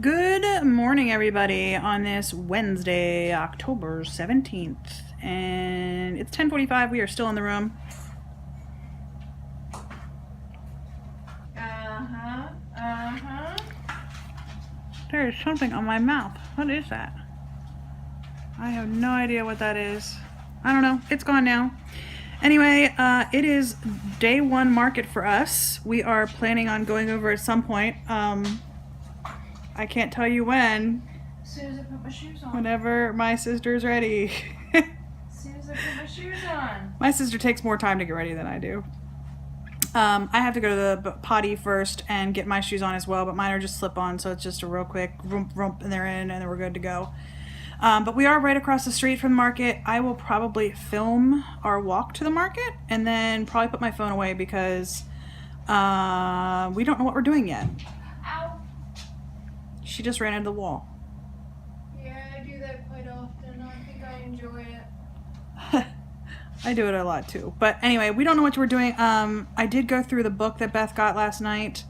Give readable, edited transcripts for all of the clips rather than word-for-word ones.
Good morning, everybody, on this Wednesday, October 17th. And it's 10:45. We are still in the room. There is something on my mouth. What is that? I have no idea what that is. I don't know. It's gone now. Anyway, it is day one market for us. We are planning on going over at some point. I can't tell you when. As soon as I put my shoes on. Whenever my sister's ready. As soon as I put my shoes on. My sister takes more time to get ready than I do. I have to go to the potty first and get my shoes on as well, but mine are just slip-on, so it's just a real quick rump, rump, and they're in, and then we're good to go. But we are right across the street from the market. I will probably film our walk to the market and then probably put my phone away because we don't know what we're doing yet. Ow. She just ran into the wall. Yeah, I do that quite often. I think I enjoy it. I do it a lot too. But anyway, we don't know what we're doing. I did go through the book that Beth got last night.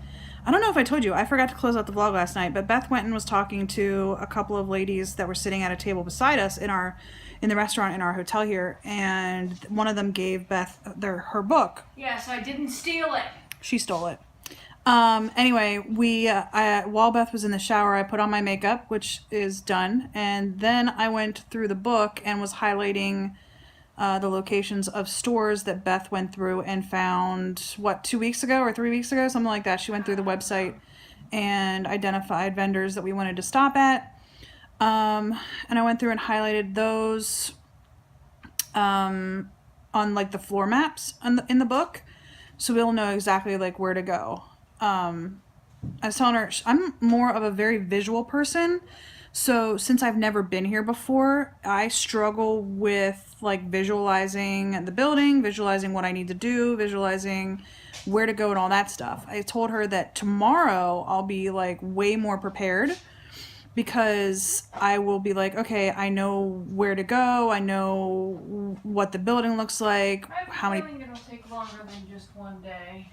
I don't know if I told you. I forgot to close out the vlog last night, but Beth went and was talking to a couple of ladies that were sitting at a table beside us in the restaurant in our hotel here, and one of them gave Beth her book. Yes, I didn't steal it. She stole it. Anyway, while Beth was in the shower, I put on my makeup, which is done, and then I went through the book and was highlighting the locations of stores that Beth went through and found, 2 weeks ago or 3 weeks ago, something like that. She went through the website and identified vendors that we wanted to stop at. And I went through and highlighted those on like the floor maps in the book, so we'll know exactly like where to go. I was telling her I'm more of a very visual person, so since I've never been here before, I struggle with like visualizing the building, visualizing what I need to do, visualizing where to go and all that stuff. I told her that tomorrow I'll be like way more prepared because I will be like, okay, I know where to go, I know what the building looks like, I have a feeling it'll take longer than just one day.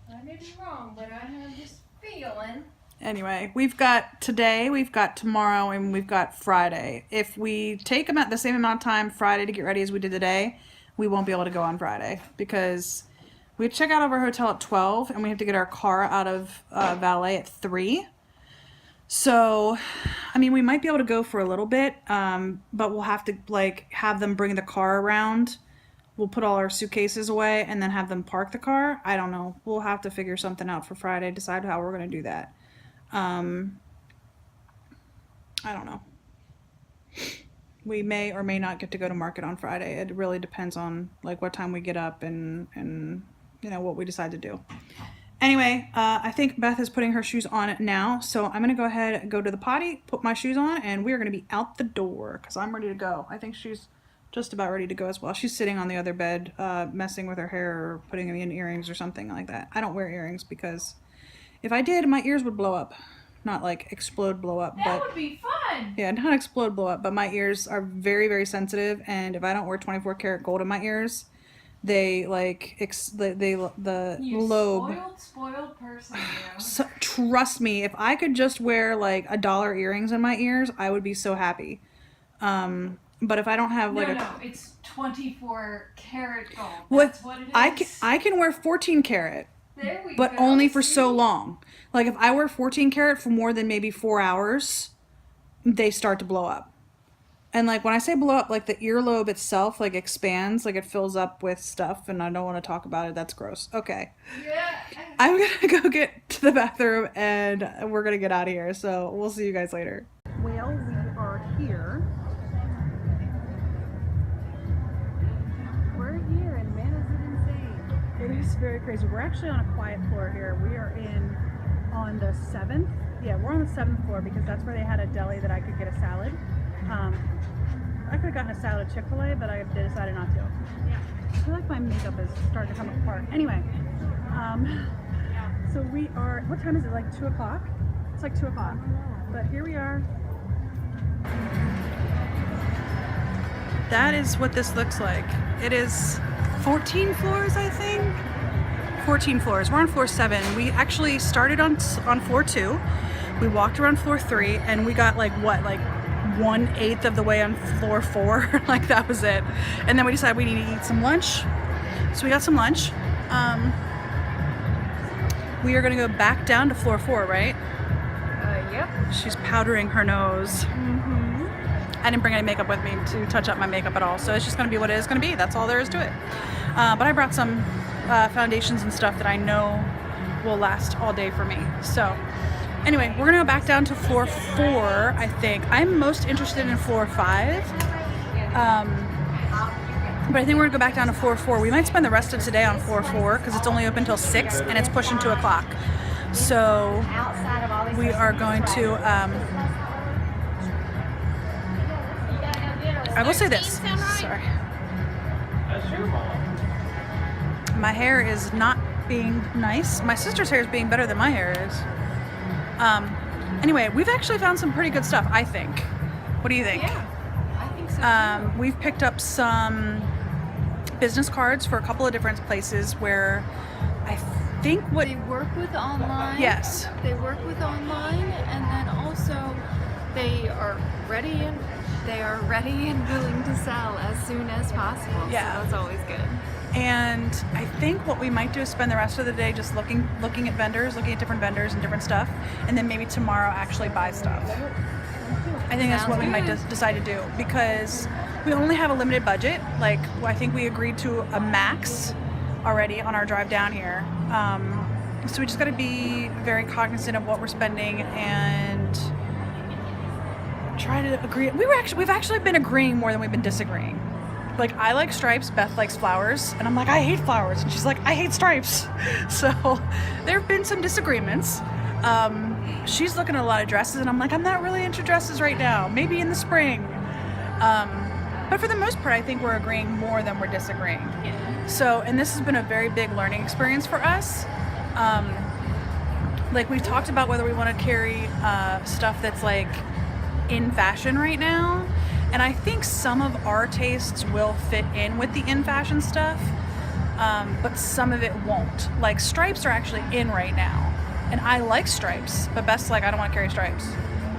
I may be wrong, but I have this feeling. Anyway, we've got today, we've got tomorrow, and we've got Friday. If we take them at the same amount of time Friday to get ready as we did today, we won't be able to go on Friday because we check out of our hotel at 12 and we have to get our car out of valet at 3. So, I mean, we might be able to go for a little bit, but we'll have to like have them bring the car around. We'll put all our suitcases away and then have them park the car. I don't know. We'll have to figure something out for Friday, decide how we're going to do that. I don't know. We may or may not get to go to market on Friday. It really depends on like what time we get up and you know what we decide to do. Anyway, I think Beth is putting her shoes on now, so I'm gonna go ahead and go to the potty, put my shoes on, and we are gonna be out the door because I'm ready to go. I think she's just about ready to go as well. She's sitting on the other bed, messing with her hair or putting in earrings or something like that. I don't wear earrings because if I did, my ears would blow up. Not like explode, blow up, That but would be fun. yeah, not explode, blow up, but my ears are very, very sensitive, and if I don't wear 24 karat gold in my ears, they like the You lobe. spoiled person, you. So, trust me, if I could just wear like $1 earrings in my ears, I would be so happy. But if I don't have like No, it's 24 karat gold. what That's what it is. I can wear 14 karat. There we But go. only for See? so long. Like if I wear 14 karat for more than maybe 4 hours, they start to blow up. And like when I say blow up, like the earlobe itself like expands, like it fills up with stuff, and I don't want to talk about it. That's gross. Okay. Yeah. I'm gonna go get to the bathroom and we're gonna get out of here. So we'll see you guys later. Well, we are here. We're here and man is it insane. It is very crazy. We're actually on a quiet floor here. We are on the 7th. Yeah, we're on the 7th floor because that's where they had a deli that I could get a salad. I could have gotten a salad at Chick-fil-A, but I decided not to. Yeah. I feel like my makeup is starting to come apart. Anyway, so we are, what time is it? Like 2 o'clock? It's like 2 o'clock. But here we are. That is what this looks like. It is 14 floors, I think. 14 floors. We're on floor 7. We actually started on floor 2. We walked around floor 3 and we got like 1/8 of the way on floor 4. Like that was it. And then we decided we need to eat some lunch. So we got some lunch. We are gonna go back down to floor 4, right? Yep. She's powdering her nose. I didn't bring any makeup with me to touch up my makeup at all, so it's just gonna be what it is gonna be. That's all there is to it. But I brought some foundations and stuff that I know will last all day for me. So anyway, we're gonna go back down to floor 4, I think. I'm most interested in floor 5. But I think we're gonna go back down to floor 4. We might spend the rest of today on floor 4 because it's only open till 6 and it's pushing 2 o'clock. So we are going to, I will say this, sorry. My hair is not being nice. My sister's hair is being better than my hair is. Anyway, we've actually found some pretty good stuff, I think. What do you think? Yeah, I think so too. We've picked up some business cards for a couple of different places where I think what... They work with online. Yes. They work with online, and then also they are ready and willing to sell as soon as possible. Yeah. So that's always good. And I think what we might do is spend the rest of the day just looking at vendors, looking at different vendors and different stuff, and then maybe tomorrow actually buy stuff. I think that's what we might decide to do because we only have a limited budget. Like I think we agreed to a max already on our drive down here. So we just got to be very cognizant of what we're spending and try to agree. We've actually been agreeing more than we've been disagreeing. Like I like stripes, Beth likes flowers, and I'm like, I hate flowers, and she's like, I hate stripes. So there have been some disagreements. She's looking at a lot of dresses, and I'm like, I'm not really into dresses right now. Maybe in the spring. But for the most part, I think we're agreeing more than we're disagreeing. Yeah. So, and this has been a very big learning experience for us. Like we've talked about whether we want to carry stuff that's like in fashion right now. And I think some of our tastes will fit in with the in fashion stuff, but some of it won't. Like stripes are actually in right now. And I like stripes, but Beth's like, I don't want to carry stripes.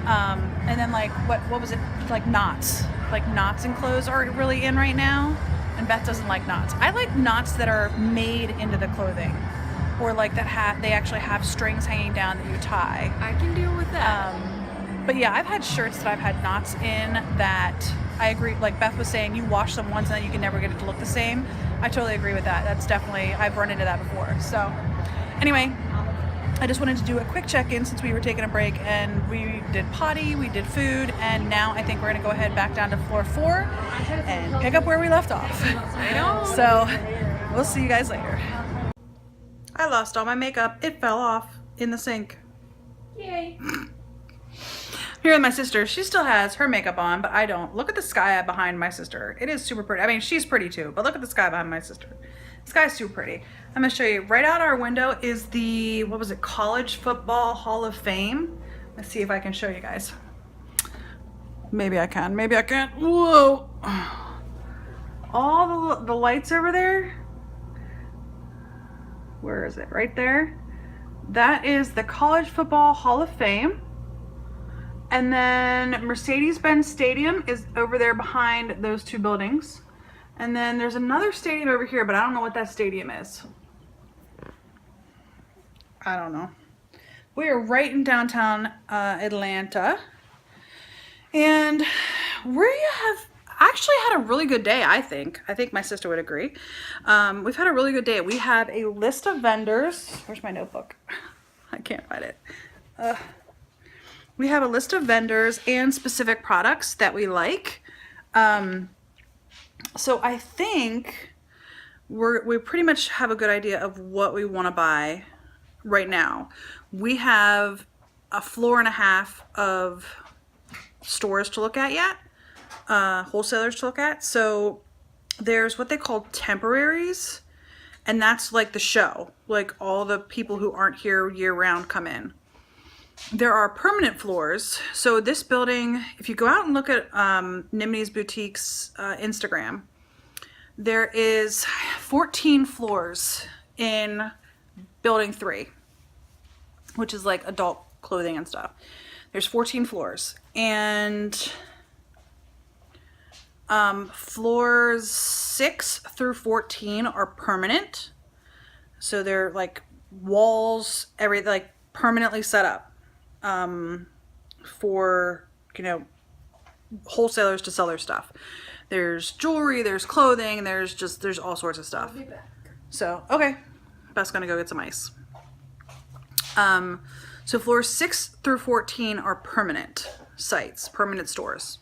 And then like, what was it? Like knots. Like knots in clothes are really in right now. And Beth doesn't like knots. I like knots that are made into the clothing. Or like that they actually have strings hanging down that you tie. I can deal with that. But yeah, I've had shirts that I've had knots in that I agree, like Beth was saying, you wash them once and then you can never get it to look the same. I totally agree with that. That's definitely, I've run into that before. So anyway, I just wanted to do a quick check-in since we were taking a break and we did potty, we did food, and now I think we're gonna go ahead back down to floor 4 and pick up where we left off. I know. So we'll see you guys later. I lost all my makeup. It fell off in the sink. Yay. Here with my sister, she still has her makeup on, but I don't. Look at the sky behind my sister. It is super pretty. I mean, she's pretty too, but look at the sky behind my sister. The sky's super pretty. I'm gonna show you. Right out our window is the, what was it, College Football Hall of Fame. Let's see if I can show you guys. Maybe I can, maybe I can't. Whoa. All the lights over there. Where is it? Right there. That is the College Football Hall of Fame. And then Mercedes-Benz Stadium is over there behind those two buildings. And then there's another stadium over here, but I don't know what that stadium is. I don't know. We are right in downtown Atlanta. And we have actually had a really good day, I think. I think my sister would agree. We've had a really good day. We have a list of vendors. Where's my notebook? I can't find it. We have a list of vendors and specific products that we like. So I think we pretty much have a good idea of what we want to buy right now. We have a floor and a half of stores to look at yet, wholesalers to look at. So there's what they call temporaries, and that's like the show, like all the people who aren't here year round come in. There are permanent floors. So this building, if you go out and look at Nimini's Boutique's Instagram, there is 14 floors in building 3, which is like adult clothing and stuff. There's 14 floors, and floors 6 through 14 are permanent. So they're like walls, everything like permanently set up for, you know, wholesalers to sell their stuff. There's jewelry, there's clothing, there's all sorts of stuff. I'll be back. So, okay. Beth's gonna go get some ice. So floors 6 through 14 are permanent sites, permanent stores.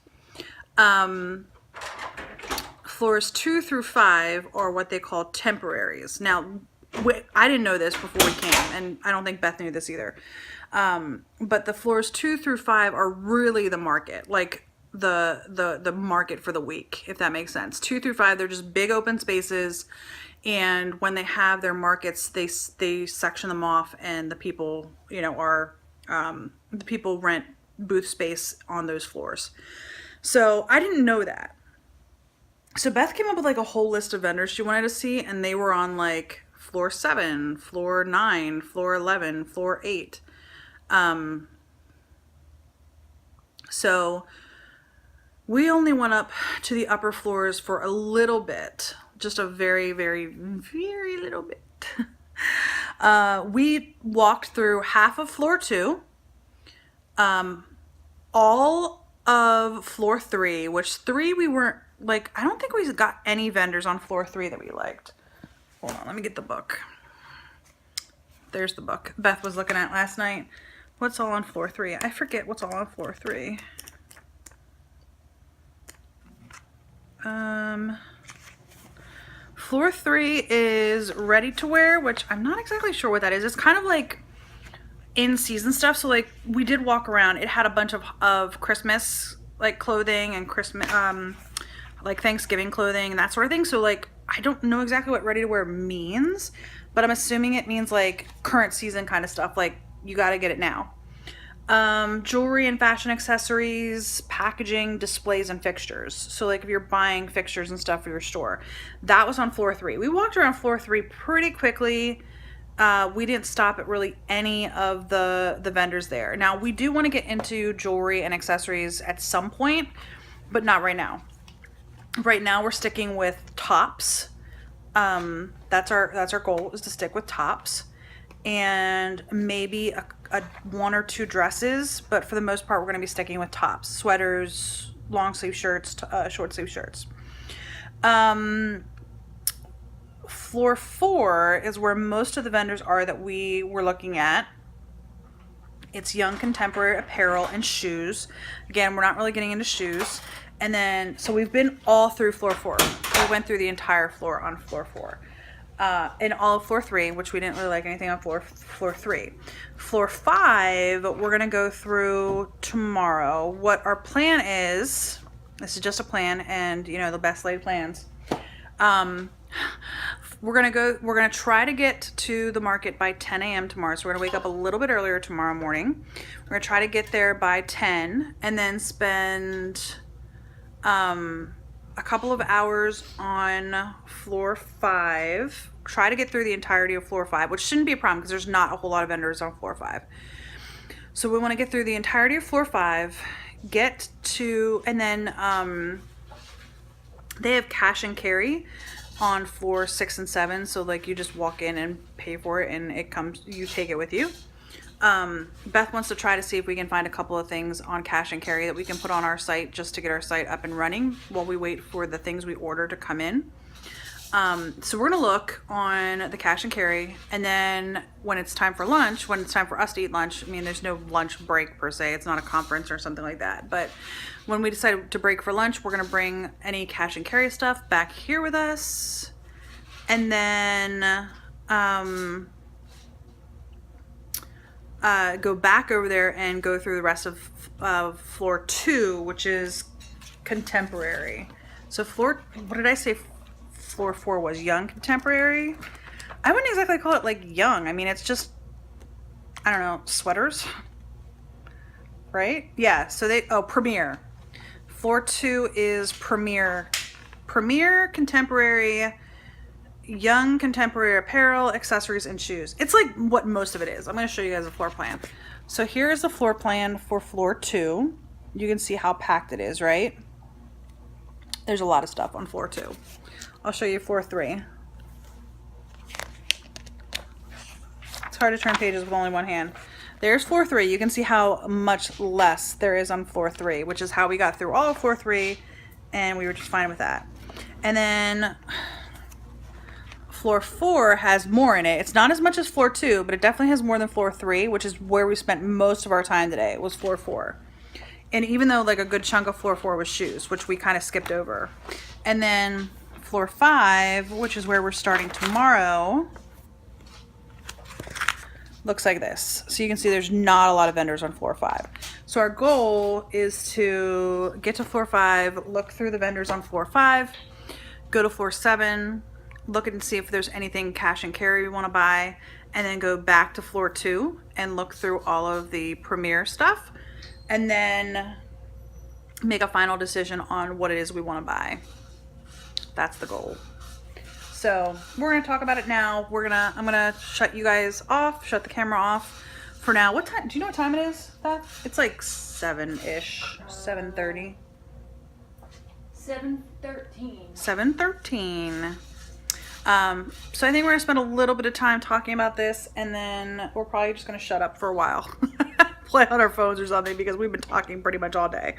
Floors 2 through 5 are what they call temporaries. Now, I didn't know this before we came, and I don't think Beth knew this either. But the floors 2 through 5 are really the market, like the market for the week, if that makes sense. 2 through 5, they're just big open spaces, and when they have their markets, they section them off, and the people, you know, are the people rent booth space on those floors. So I didn't know that. So Beth came up with like a whole list of vendors she wanted to see, and they were on like floor 7, floor 9, floor 11, floor 8. So we only went up to the upper floors for a little bit, just a very, very, very little bit. We walked through half of floor 2, all of floor 3, which 3 we weren't, like, I don't think we got any vendors on floor 3 that we liked. Hold on, let me get the book. There's the book Beth was looking at last night. What's all on floor 3? I forget what's all on floor 3. Floor 3 is ready to wear, which I'm not exactly sure what that is. It's kind of like in season stuff. So like we did walk around. It had a bunch of Christmas like clothing and Christmas like Thanksgiving clothing and that sort of thing. So like I don't know exactly what ready to wear means, but I'm assuming it means like current season kind of stuff. Like you got to get it now. Jewelry and fashion accessories, packaging, displays, and fixtures. So like if you're buying fixtures and stuff for your store, that was on floor 3. We walked around floor 3 pretty quickly. We didn't stop at really any of the vendors there. Now we do want to get into jewelry and accessories at some point, but not right now. Right now we're sticking with tops. That's our goal, is to stick with tops, and maybe a 1 or 2 dresses, but for the most part we're going to be sticking with tops, sweaters, long sleeve shirts, short sleeve shirts. Floor 4 is where most of the vendors are that we were looking at. It's young contemporary apparel and shoes. Again, we're not really getting into shoes. And then, so we've been all through floor 4. We went through the entire floor on floor 4. And all of floor 3, which we didn't really like anything on floor 3. Floor 5, we're gonna go through tomorrow. What our plan is, this is just a plan, and you know, the best laid plans. We're gonna try to get to the market by 10 a.m. tomorrow. So we're gonna wake up a little bit earlier tomorrow morning. We're gonna try to get there by 10 and then spend a couple of hours on floor 5. Try to get through the entirety of floor 5, which shouldn't be a problem because there's not a whole lot of vendors on floor 5. So we want to get through the entirety of floor 5, get to, and then they have cash and carry on floor 6 and 7. So like you just walk in and pay for it and it comes, you take it with you. Beth wants to try to see if we can find a couple of things on cash and carry that we can put on our site just to get our site up and running while we wait for the things we order to come in. So we're gonna look on the cash and carry, and then when it's time for lunch, when it's time for us to eat lunch, I mean, there's no lunch break per se, it's not a conference or something like that, but when we decide to break for lunch, we're gonna bring any cash and carry stuff back here with us, and then go back over there and go through the rest of floor 2, which is contemporary. So what did I say floor 4 was? Young contemporary? I wouldn't exactly call it like young. I mean, it's just, I don't know, sweaters, right? Yeah, so premier. Floor 2 is premier contemporary young contemporary apparel, accessories, and shoes. It's like what most of it is. I'm going to show you guys a floor plan. So here is the floor plan for floor 2. You can see how packed it is, right? There's a lot of stuff on floor 2. I'll show you floor 3. It's hard to turn pages with only one hand. There's floor 3. You can see how much less there is on floor 3, which is how we got through all of floor 3, and we were just fine with that. And then floor 4 has more in it. It's not as much as floor 2, but it definitely has more than floor 3, which is where we spent most of our time today, was floor 4. And even though like a good chunk of floor 4 was shoes, which we kind of skipped over. And then floor 5, which is where we're starting tomorrow, looks like this. So you can see there's not a lot of vendors on floor 5. So our goal is to get to floor 5, look through the vendors on floor 5, go to floor 7, look and see if there's anything cash and carry we want to buy, and then go back to floor 2 and look through all of the Premier stuff, and then make a final decision on what it is we want to buy. That's the goal. So we're gonna talk about it now. I'm gonna shut you guys off, shut the camera off for now. What time? Do you know what time it is, Beth? It's like 7-ish, 7:30. 7:13. 7:13. So I think we're gonna spend a little bit of time talking about this, and then we're probably just gonna shut up for a while. Play on our phones or something, because we've been talking pretty much all day.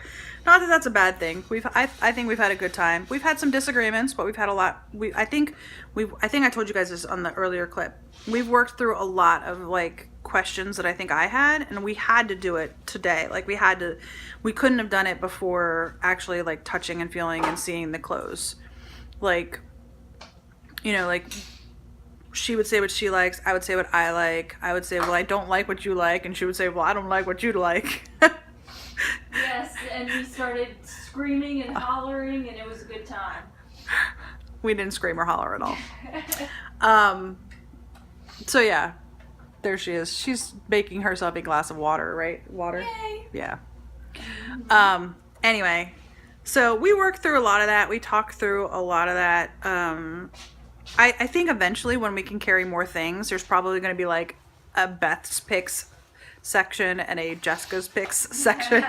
Not that that's a bad thing. I think we've had a good time. We've had some disagreements, but we've had a lot. I think I told you guys this on the earlier clip. We've worked through a lot of like questions that I think I had, and we had to do it today. Like we couldn't have done it before actually like touching and feeling and seeing the clothes. Like, you know, like she would say what she likes, I would say what I like. I would say, well, I don't like what you like, and she would say, well, I don't like what you like. Yes, and we started screaming and hollering, and it was a good time. We didn't scream or holler at all. So yeah, there she is. She's making herself a glass of water, right? Water? Yay. Yeah. Anyway, so we worked through a lot of that. We talked through a lot of that. I think eventually when we can carry more things, there's probably going to be like a Beth's picks section and a Jessica's picks section.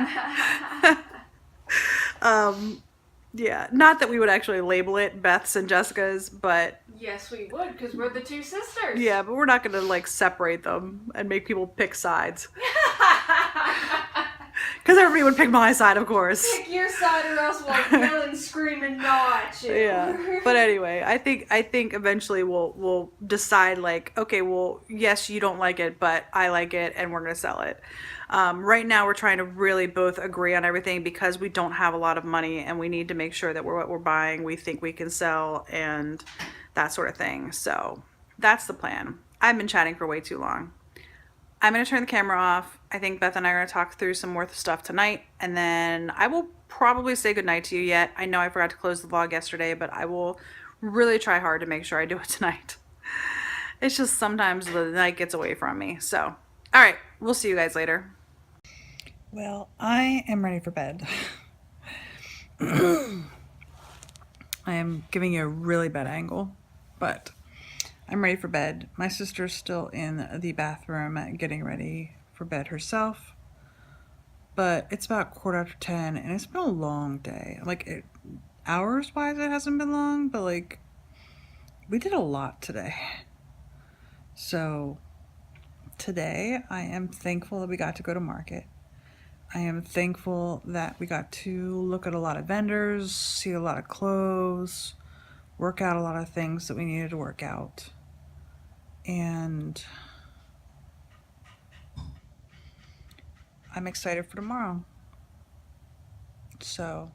Yeah, not that we would actually label it Beth's and Jessica's, but Yes, we would, because we're the two sisters. yeah, but we're not going to like separate them and make people pick sides. Because everybody would pick my side, of course. Pick your side, or else we'll yell and scream and gnaw at you. Yeah, but anyway, I think eventually we'll decide like, okay, well, yes, you don't like it, but I like it, and we're gonna sell it. Right now, we're trying to really both agree on everything, because we don't have a lot of money, and we need to make sure that what we're buying we think we can sell, and that sort of thing. So that's the plan. I've been chatting for way too long. I'm going to turn the camera off. I think Beth and I are going to talk through some more stuff tonight, and then I will probably say goodnight to you yet. I know I forgot to close the vlog yesterday, but I will really try hard to make sure I do it tonight. It's just sometimes the night gets away from me. So, all right, we'll see you guys later. Well, I am ready for bed. I am giving you a really bad angle, but I'm ready for bed. My sister's still in the bathroom getting ready for bed herself, but it's about 10:15, and it's been a long day. Like, hours wise it hasn't been long, but like we did a lot today. So today I am thankful that we got to go to market. I am thankful that we got to look at a lot of vendors, see a lot of clothes, work out a lot of things that we needed to work out. And I'm excited for tomorrow. So,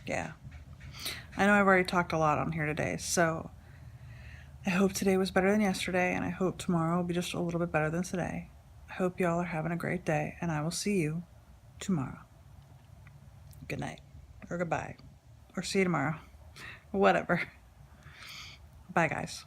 yeah. I know I've already talked a lot on here today, so I hope today was better than yesterday, and I hope tomorrow will be just a little bit better than today. I hope y'all are having a great day, and I will see you tomorrow. Good night, or goodbye, or see you tomorrow. Whatever. Bye, guys.